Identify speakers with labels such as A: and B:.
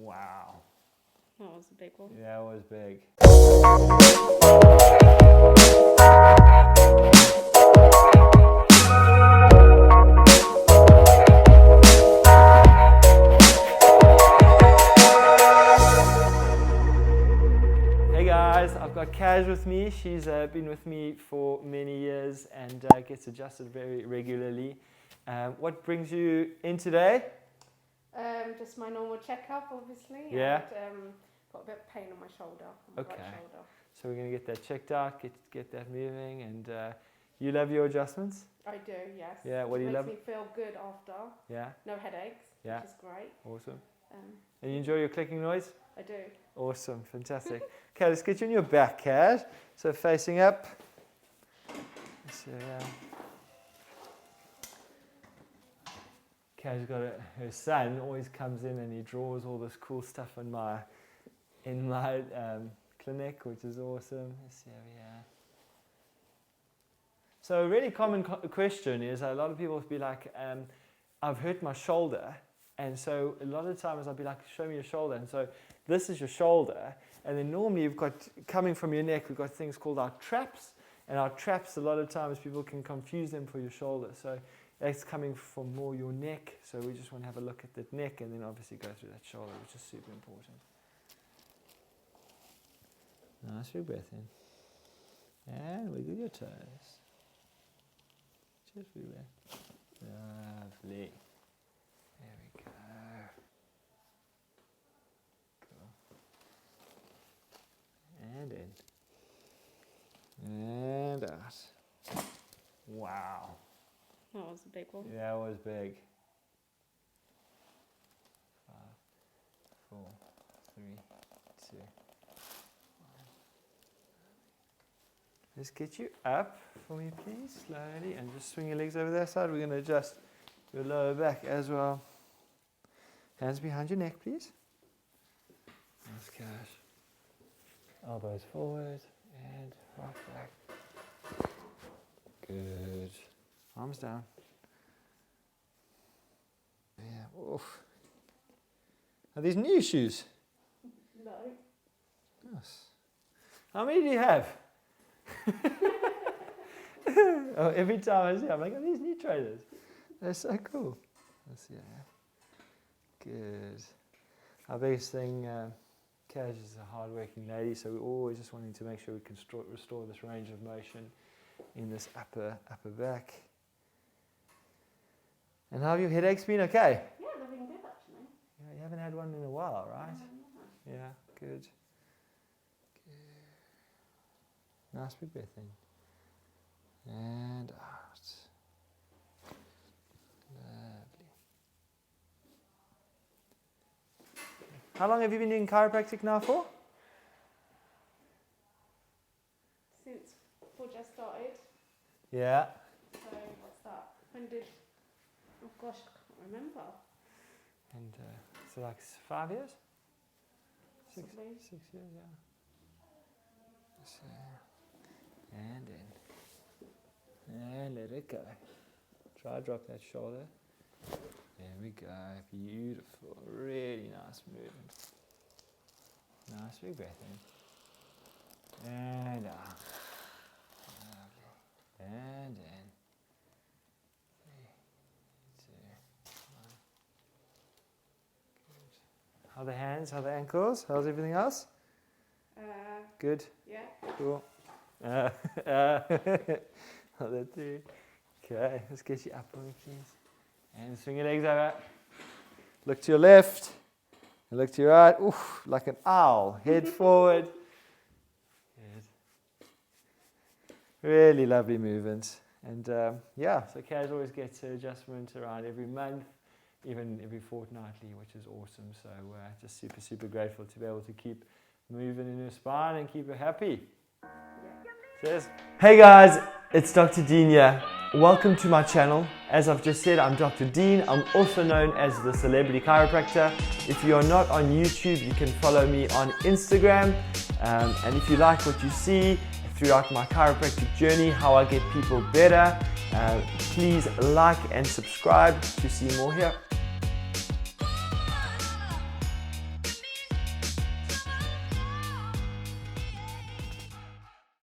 A: Wow.
B: That was a big one.
A: Yeah, it was big. Hey guys, I've got Kaz with me. She's been with me for many years and gets adjusted very regularly. What brings you in today?
B: Just my normal checkup, obviously.
A: Yeah.
B: And, got a bit of pain on my shoulder, on my right shoulder.
A: So we're going to get that checked out, get that moving, and you love your adjustments?
B: I do, yes.
A: Yeah, what do you love?
B: It makes me feel good after.
A: Yeah.
B: No headaches,
A: Yeah.
B: which is great.
A: Awesome. And you enjoy your clicking noise?
B: I do.
A: Awesome, fantastic. Okay, let's get you on your back, Kaz. So facing up. So, Kaz's got her son always comes in and he draws all this cool stuff in my clinic, which is awesome. Let's see over here. So a really common question is a lot of people will be like, I've hurt my shoulder, and so a lot of times I'll be like, show me your shoulder, and so this is your shoulder, and then normally you've got, coming from your neck, we've got things called our traps, and our traps a lot of times people can confuse them for your shoulder, so that's coming from more your neck, so we just want to have a look at that neck and then obviously go through that shoulder, which is super important. Nice big breath in. And wiggle your toes. Just wiggle it. Lovely. There we go. Cool. And in. And out. Wow.
B: That was a big one.
A: Yeah, it was big. 5, 4, 3, 2, 1. Let's get you up for me, please, slowly, and just swing your legs over that side. We're going to adjust your lower back as well. Hands behind your neck, please. Nice, Cash. Elbows forward and right back. Good. Arms down. Yeah. Oof. Are these new shoes?
B: No.
A: Yes. How many do you have? Oh, every time I see them, I'm like, are these new trainers? They're so cool. Let's see. Good. Our biggest thing, Kaz is a hard-working lady, so we're always just wanting to make sure we can restore this range of motion in this upper back. And how have your headaches been? Okay?
B: Yeah, they've been good actually.
A: Yeah, you haven't had one in a while, right?
B: No.
A: Yeah, good. Nice big breath in. And out. Lovely. How long have you been doing chiropractic now for?
B: Since Forja started.
A: Yeah.
B: So what's that? When did? Oh gosh, I can't remember.
A: And so like 5 years? Six
B: Possibly.
A: 6 years, yeah. So, and in. And let it go. Try drop that shoulder. There we go. Beautiful. Really nice movement. Nice big breath in. And out. Lovely. And in. 3, 2, 1. Good. How are the hands? How are the ankles? How's everything else? Good.
B: Yeah.
A: Cool. Other 2. Okay, let's get you up for me, please. And swing your legs over. Look to your left. And look to your right. Oof, like an owl. Head forward. Good. Really lovely movement. And yeah, so Kaz always gets her adjustment around every month, even every fortnightly, which is awesome. So just super, super grateful to be able to keep moving in her spine and keep her happy. Cheers. Hey guys, it's Dr. Dean here. Welcome to my channel. As I've just said, I'm Dr. Dean. I'm also known as the Celebrity Chiropractor. If you're not on YouTube, you can follow me on Instagram. And if you like what you see throughout my chiropractic journey, how I get people better, please like and subscribe to see more here.